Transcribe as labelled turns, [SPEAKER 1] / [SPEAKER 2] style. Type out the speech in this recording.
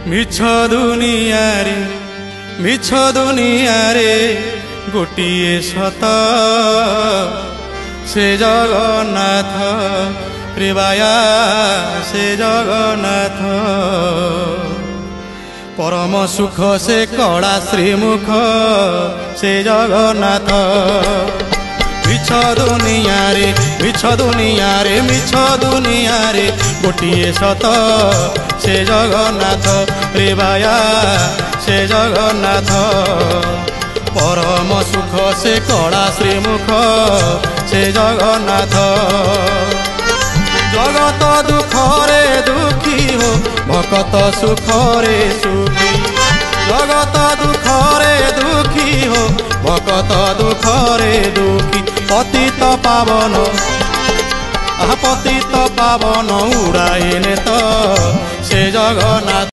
[SPEAKER 1] मिछ दुनिया रे गोटिए सत से जगन्नाथ रे बाया से जगन्नाथ परम सुख से कड़ा श्रीमुख से जगन्नाथ मिछ दुनिया रे गोटिए सत से जगन्नाथ रे बाया से जगन्नाथ परम सुख से कड़ा श्रीमुख से जगन्नाथ जगत दुखरे दुखी हो भक्त सुखरे सुखी जगत दुखरे दुखी हो भक्त दुखरे दुखी पतित पावन उड़ाइने तो से जगन्नाथ।